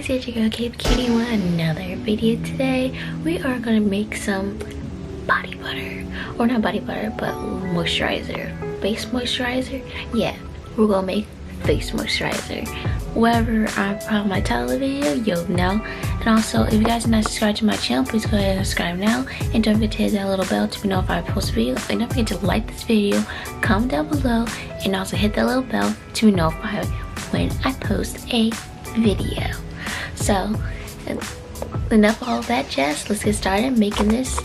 guys, it's your girl Kpcutie with another video. Today we are gonna make some body butter, or not body butter, but moisturizer, face moisturizer. Yeah, we're gonna make face moisturizer. Wherever I'm from my video, you'll know. And also, if you guys are not subscribed to my channel, please go ahead and subscribe now, and don't forget to hit that little bell to be notified when I post a video. And don't forget to like this video, comment down below, and also hit that little bell to be notified when I post a video. So enough of all that jazz, let's get started making this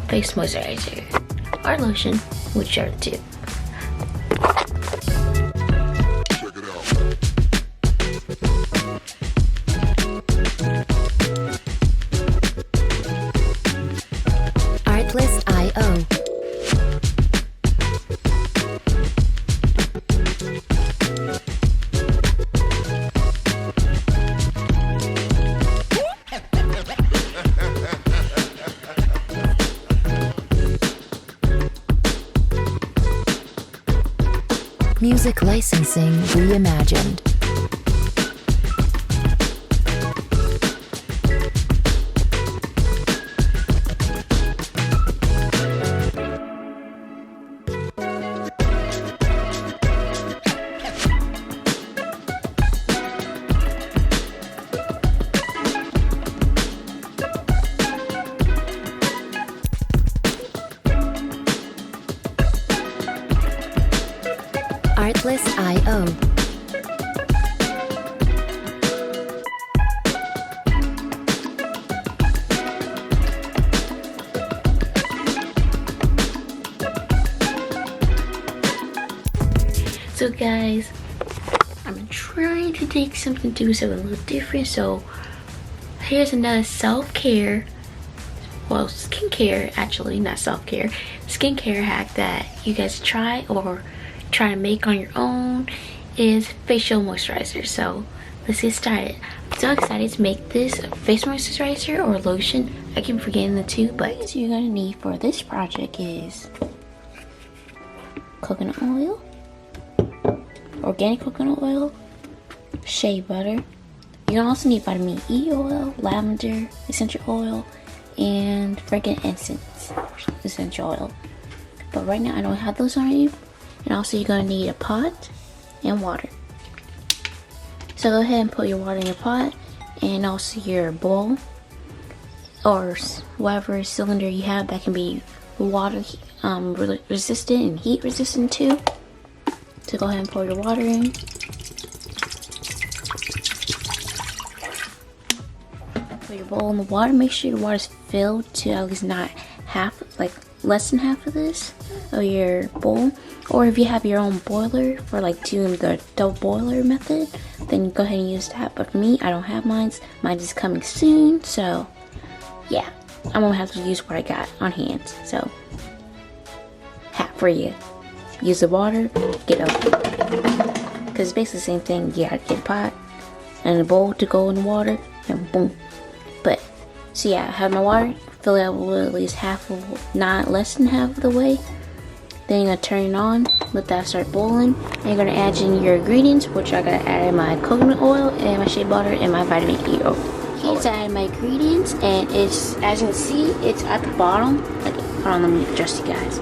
face moisturizer or lotion, whichever the two. Artlist.io. Music licensing reimagined. Artlist.io. So guys, I'm trying to take something, do something a little different. So here's another self-care, well, skincare, actually not self-care, skincare hack that you guys try or try to make on your own is facial moisturizer. So let's get started. I'm so excited to make this face moisturizer or lotion. I keep forgetting the two, but what you're gonna need for this project is coconut oil, organic coconut oil, shea butter. You also need vitamin E oil, lavender essential oil, and fragrant incense essential oil. But right now I don't have those on you. And also you're gonna need a pot and water. So go ahead and put your water in your pot and also your bowl or whatever cylinder you have that can be water resistant and heat resistant too. So go ahead and pour your water in. Put your bowl in the water. Make sure your water is filled to at least not half, like less than half of this of your bowl. Or if you have your own boiler for like doing the double boiler method, then go ahead and use that. But for me, I don't have mine. Mine is coming soon, so yeah, I'm gonna have to use what I got on hand. So hack for you. Use the water, get up, because it's basically the same thing. You gotta get a pot and a bowl to go in the water, and boom. But so yeah, I have my water, fill it up with at least half of, not less than half of the way. Then you're gonna turn it on, let that start boiling, and you're gonna add in your ingredients, which I gotta add in my coconut oil and my shea butter and my vitamin E oil. Here's adding my ingredients, and it's, as you can see, it's at the bottom. Like, hold on, let me adjust you guys.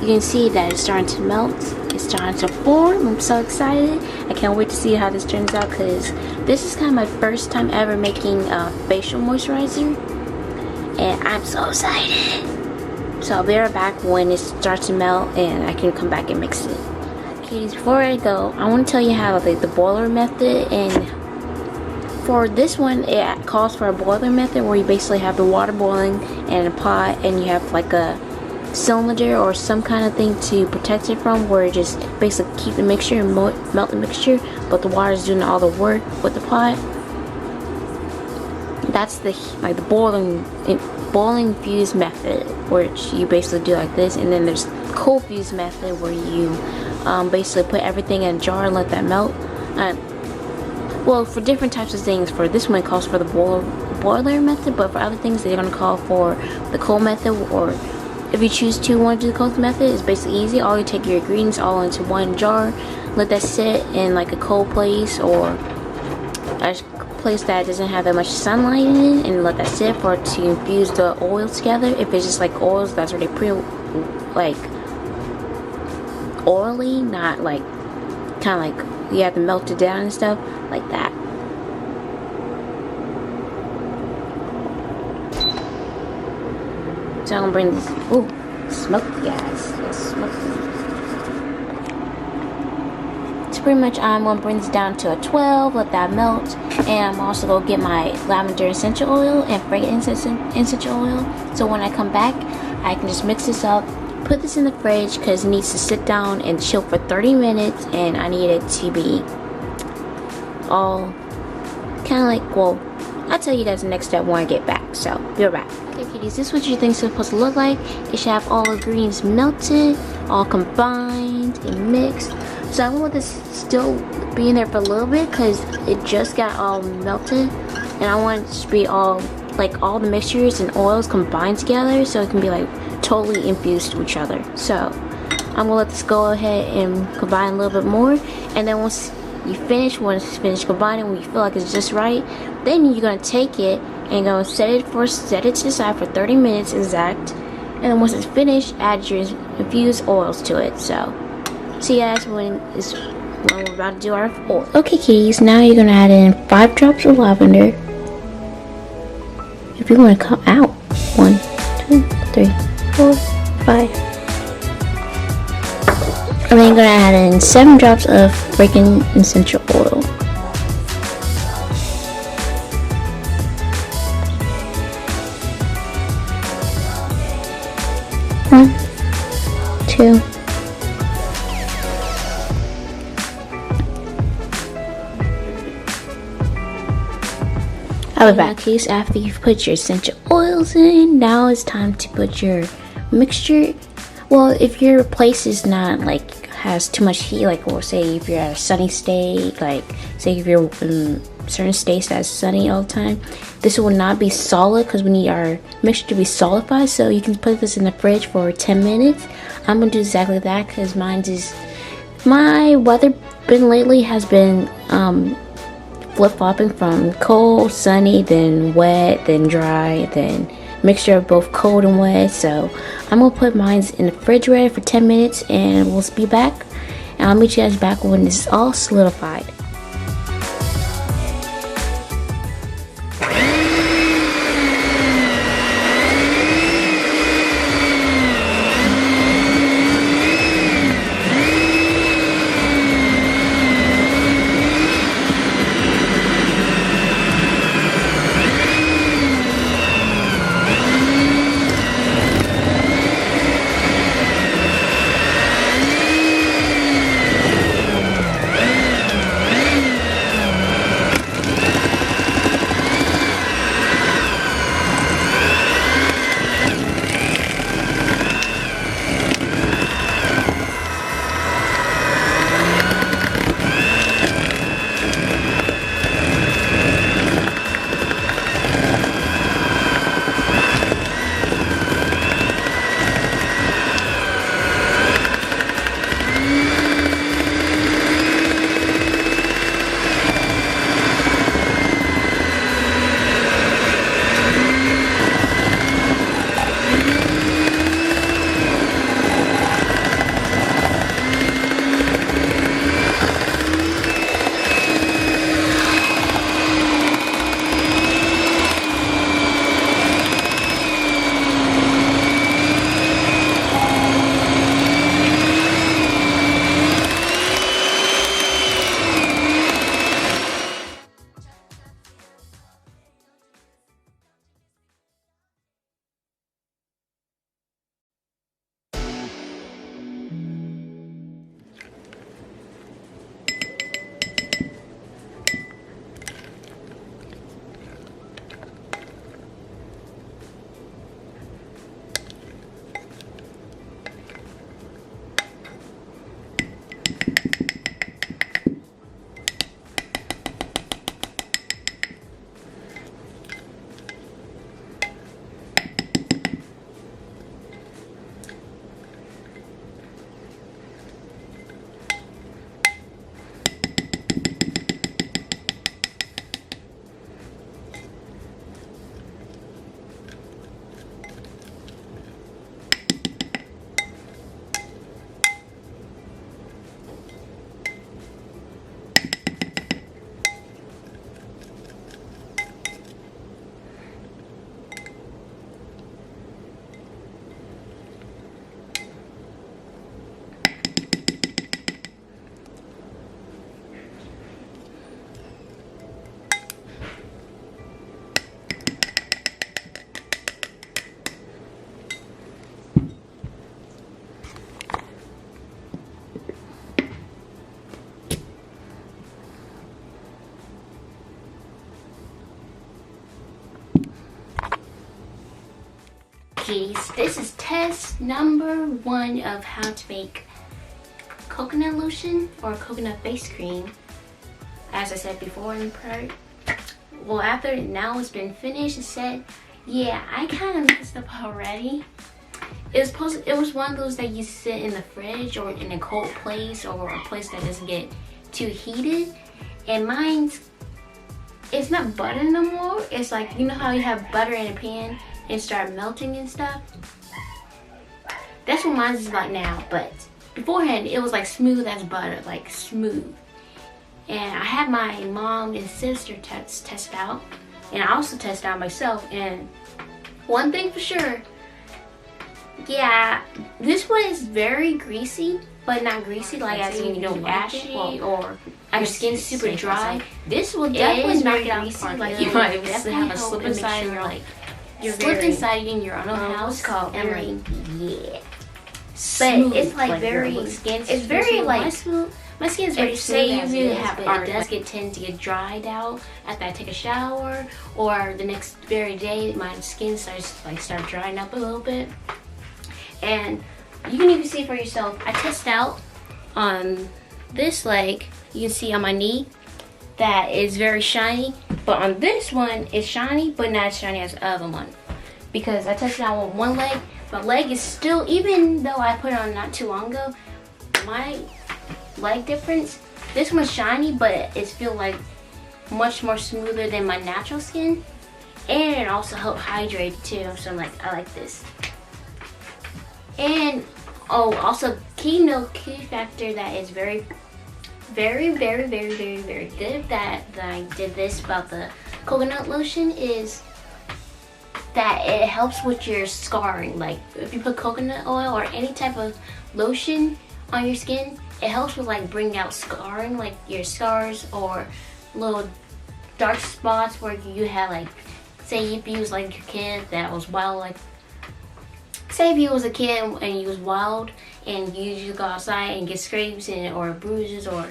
You can see that it's starting to melt, it's starting to form. I'm so excited. I can't wait to see how this turns out, because this is kind of my first time ever making a facial moisturizer, and I'm so excited. So I'll be right back when it starts to melt and I can come back and mix it. Okay, before I go, I want to tell you how like the boiler method, and for this one it calls for a boiler method where you basically have the water boiling in a pot and you have like a cylinder or some kind of thing to protect it from, where it just basically keep the mixture and melt the mixture, but the water is doing all the work with the pot. That's the like the boiling fuse method, which you basically do like this. And then there's cold fuse method where you basically put everything in a jar and let that melt. Well, for different types of things, for this one it calls for the boiler method, but for other things they're going to call for the cold method. Or if you choose to want to do the cold method, it's basically easy. All you take your ingredients all into one jar, let that sit in like a cold place, or a place that doesn't have that much sunlight in it, and let that sit for it to infuse the oils together. If it's just like oils that's already like oily, not like kind of like you have to melt it down and stuff like that. So I'm gonna bring this. Ooh, smoky guys. It's smoky. So pretty much I'm gonna bring this down to a 12, let that melt, and I'm also gonna get my lavender essential oil and fragrance essential oil. So when I come back, I can just mix this up, put this in the fridge because it needs to sit down and chill for 30 minutes, and I need it to be all kind of like, well, I'll tell you guys the next step when I get back. So be right back. Okay, cuties, this is what you think it's supposed to look like. It should have all the ingredients melted, all combined and mixed. So I'm gonna let this still be in there for a little bit because it just got all melted, and I want it to be all like all the mixtures and oils combined together so it can be like totally infused to each other. So I'm gonna let this go ahead and combine a little bit more, and then once it's finished combining, when you feel like it's just right, then you're gonna take it and go set it to the side for 30 minutes exact, and then once it's finished, add your infused oils to it. So see you guys when we're about to do our oil. Okay, kitties, now you're gonna add in 5 drops of lavender. If you want to come out, 1, 2, 3, 4, 5. And then you're gonna add in 7 drops of fragrance essential oil. 1, 2. I'll be back. Case after you've put your essential oils in, now it's time to put your mixture. Well, if your place is not like has too much heat, like we'll say if you're at a sunny state, like say if you're in certain states that's sunny all the time, this will not be solid because we need our mixture to be solidified. So you can put this in the fridge for 10 minutes. I'm gonna do exactly that because my weather lately has been flip-flopping from cold, sunny, then wet, then dry, then mixture of both cold and wet. So I'm gonna put mine in the refrigerator for 10 minutes and we'll be back, and I'll meet you guys back when this is all solidified. cuties, this is test number 1 of how to make coconut lotion or coconut face cream. As I said before in part, well, after now it's been finished and said, yeah, I kind of messed up already. It was one of those that you sit in the fridge or in a cold place or a place that doesn't get too heated. And mine's, it's not butter no more. It's like, you know how you have butter in a pan and start melting and stuff? That's what mine is like now. But beforehand, it was like smooth as butter, like smooth. And I had my mom and sister test out, and I also test out myself. And one thing for sure, yeah, this one is very greasy, but not greasy like as in, you know, ashy or your skin's super dry. This will definitely knock it out greasy, like you might have a slip inside and you're slip inside in your own house. Called very, yeah. But it's like very skin. It's very like my skin is very smooth, but it does tend to get dried out after I take a shower, or the next very day my skin starts start drying up a little bit. And you can even see for yourself. I test out on this leg. You can see on my knee that is very shiny, but on this one it's shiny, but not as shiny as the other one. Because I tested out on one leg, my leg is still, even though I put it on not too long ago, my leg difference, this one's shiny, but it feels like much more smoother than my natural skin, and it also helps hydrate too. So I'm like, I like this. And oh, also key factor that is very good that I did this about the coconut lotion is that it helps with your scarring. Like if you put coconut oil or any type of lotion on your skin, it helps with like bringing out scarring, like your scars or little dark spots where you had, like, say if you was like a kid that was wild, like say if you was a kid and you was wild and you usually go outside and get scrapes and or bruises or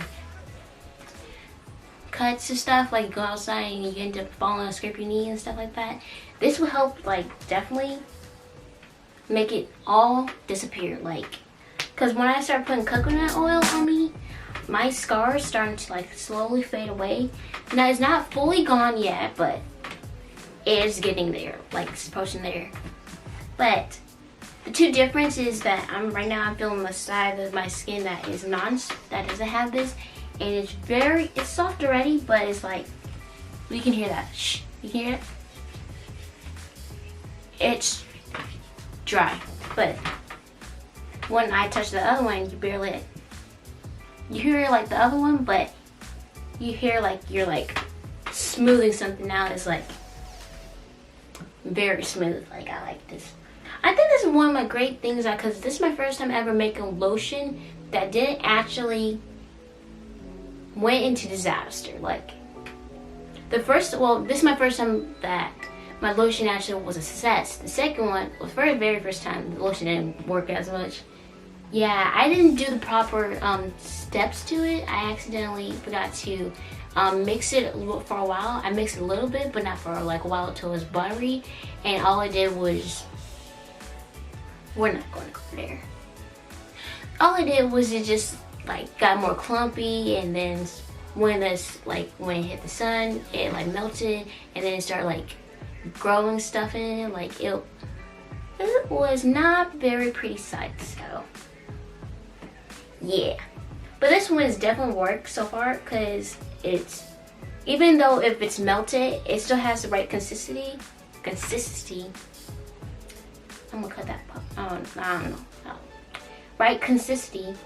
cuts and stuff, like you go outside and you end up falling and scrape your knee and stuff like that. This will help, like, definitely make it all disappear, like, because when I start putting coconut oil on me, my scars starting to like slowly fade away. Now it's not fully gone yet, but it is getting there, like it's approaching there. But the two differences that I'm feeling the side of my skin that is that doesn't have this, and it's soft already, but it's like, you can hear that. Shh, you can hear it? It's dry, but when I touch the other one, you hear like the other one, but you hear like you're like smoothing something out. It's like very smooth. Like, I like this. I think this is one of my great things, because this is my first time ever making lotion that didn't actually went into disaster. Like this is my first time that my lotion actually was a success. The second one was for the very first time the lotion didn't work as much. Yeah, I didn't do the proper steps to it. I accidentally forgot to mix it for a while. I mixed it a little bit, but not for like a while until it was buttery. And all I did was, we're not going to go there. All I did was it just like got more clumpy, and then when it hit the sun, it like melted, and then it started like growing stuff in it. Like it was not very pretty sight. So yeah, but this one has definitely worked so far, because it's, even though if it's melted, it still has the right consistency. I'm gonna cut that part. I don't know. Right consistency.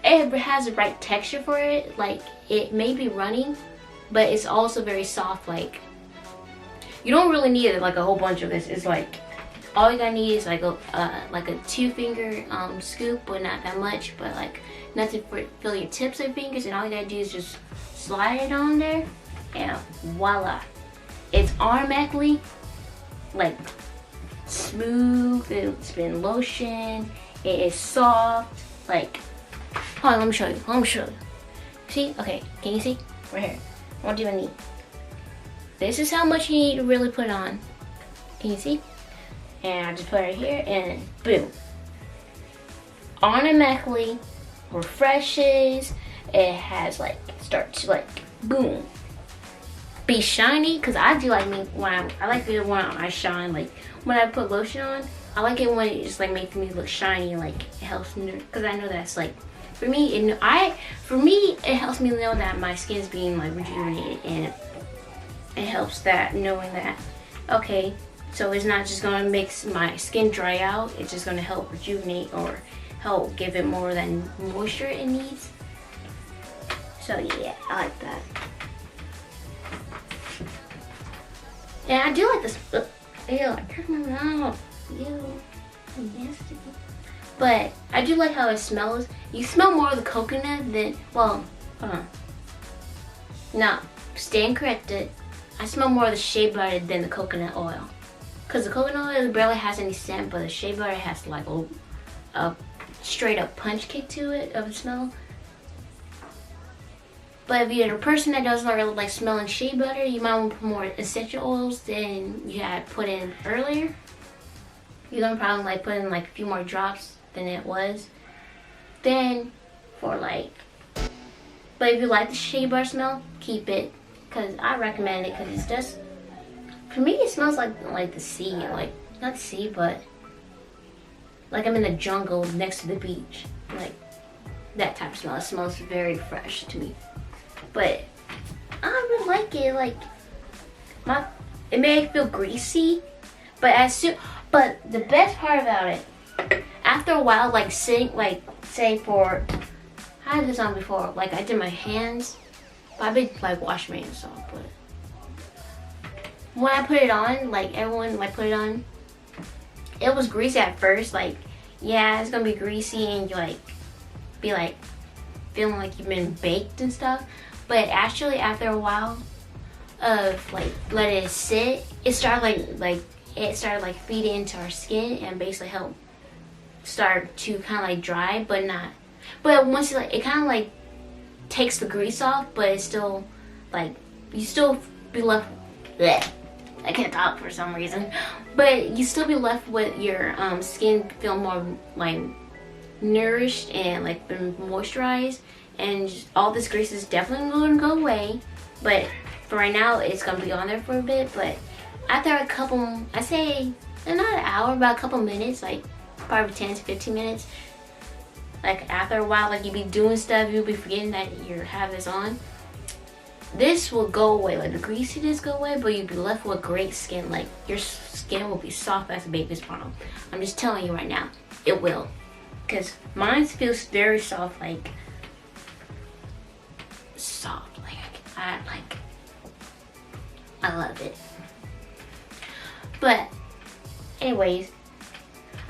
It has the right texture for it. Like, it may be runny, but it's also very soft. Like, you don't really need like a whole bunch of this. It's like, all you gotta need is like a 2-finger scoop, but not that much, but like enough to fill your tips of your fingers, and all you gotta do is just slide it on there, and voila. It's automatically like smooth. It's been lotion. It is soft. Like, hold on, let me show you. See? Okay, can you see? Right here. I want to do a knee. This is how much you need to really put on. Can you see? and I just put it here, and boom, automatically refreshes. It has like start to like boom be shiny, because I do like me when I like it when I shine, like when I put lotion on. I like it when it just like makes me look shiny, like it helps me, because I know that's like for me it helps me know that my skin is being like rejuvenated, and it helps that knowing that okay, so it's not just gonna make my skin dry out, it's just gonna help rejuvenate or help give it more than moisture it needs. So yeah, I like that. And I do like this. Ew, I cut my mouth. Ew, nasty. But I do like how it smells. You smell more of the coconut than, well, hold on. No, stand corrected. I smell more of the shea butter than the coconut oil. Because the coconut oil barely has any scent, but the shea butter has like a straight up punch kick to it of the smell. But if you're a person that doesn't really like smelling shea butter, you might want to put more essential oils than you had put in earlier. You're gonna probably like put in like a few more drops than it was. Then for like, but if you like the shea butter smell, keep it, because I recommend it, because it's just, for me it smells like the sea, like not the sea, but like I'm in the jungle next to the beach, like that type of smell. It smells very fresh to me. But I really like it. Like it may feel greasy, but but the best part about it, after a while, like sitting, like say for, I had this on before. Like I did my hands, but I did like wash my hands off. But when I put it on, like everyone like put it on, it was greasy at first. Like yeah, it's gonna be greasy, and you like be like feeling like you've been baked and stuff. But actually, after a while of like letting it sit, it started like feeding into our skin and basically help start to kind of like dry, but not. But once it kind of like takes the grease off, but it's still like you still be left. Bleh, I can't talk for some reason, but you still be left with your skin feel more like nourished and like been moisturized. And all this grease is definitely going to go away, but for right now it's going to be on there for a bit. But after a couple, I say not an hour, about a couple minutes, like probably 10 to 15 minutes, like after a while, like you'll be doing stuff, you'll be forgetting that you have this on, this will go away, like the greasiness go away, but you'll be left with great skin. Like your skin will be soft as a baby's bottom. I'm just telling you right now, it will, because mine feels very soft, like soft, like I love it. But anyways,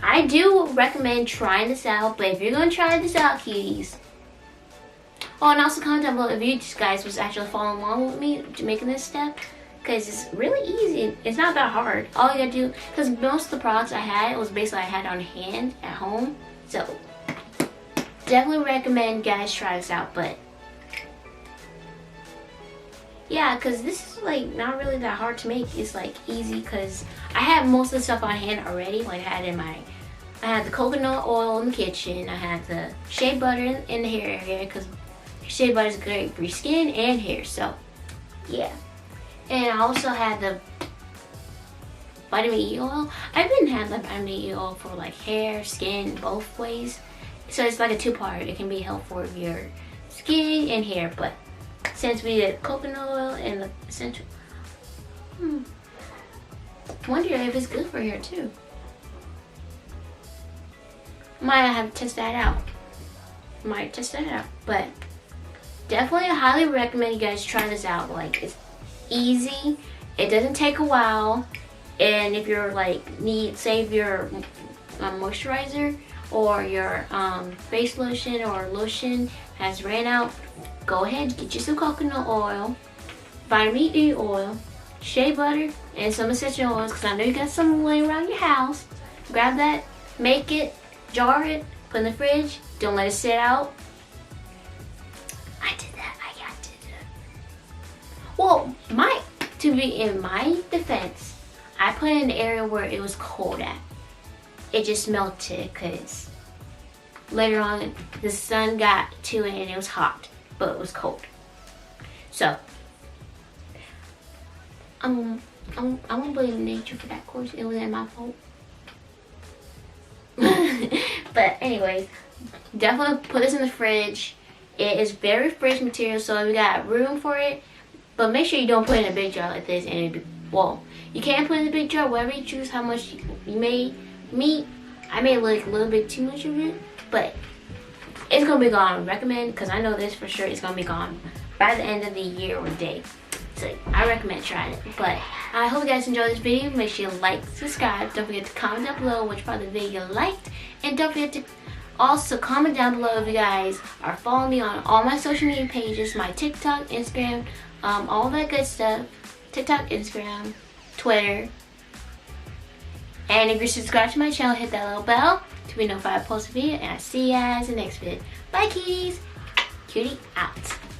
I do recommend trying this out. But if you're gonna try this out, cuties, oh, and also comment down below if you guys was actually following along with me to making this step, because it's really easy. It's not that hard. All you gotta do, because most of the products I had was basically I had on hand at home, so definitely recommend you guys try this out. But yeah, because this is like not really that hard to make. It's like easy, because I had most of the stuff on hand already. Like I had the coconut oil in the kitchen. I had the shea butter in the hair area, because shea butter is great for your skin and hair. So yeah, and I also had the vitamin E oil. I've been having the vitamin E oil for like hair, skin, both ways. So it's like a two-part. It can be helpful for your skin and hair, but since we did coconut oil and the essential, wonder if it's good for hair too. Might have to test that out. But definitely I highly recommend you guys try this out. Like it's easy, it doesn't take a while, and if you're like save your moisturizer or your face lotion or lotion has ran out, go ahead, get you some coconut oil, vitamin E oil, shea butter, and some essential oils, because I know you got some laying around your house. Grab that, make it, jar it, put in the fridge, don't let it sit out. I did that. Well, to be in my defense, I put it in the area where it was cold at. It just melted because later on the sun got to it and it was hot, but it was cold. So I'm gonna blame nature for that, of course. It wasn't my fault. But anyways, definitely put this in the fridge. It is very fridge material, so we got room for it. But make sure you don't put it in a big jar like this. And well, you can put it in a big jar, whatever you choose, how much you made. I made like a little bit too much of it, but it's gonna be gone. Recommend, because I know this for sure, it's gonna be gone by the end of the year or day. So I recommend trying it. But I hope you guys enjoyed this video. Make sure you like, subscribe. Don't forget to comment down below which part of the video you liked, and don't forget to also comment down below if you guys are following me on all my social media pages, my TikTok, Instagram, all that good stuff. TikTok, Instagram, Twitter. And if you're subscribed to my channel, hit that little bell to be notified I post a video. And I'll see you guys in the next video. Bye, cuties. Cutie out.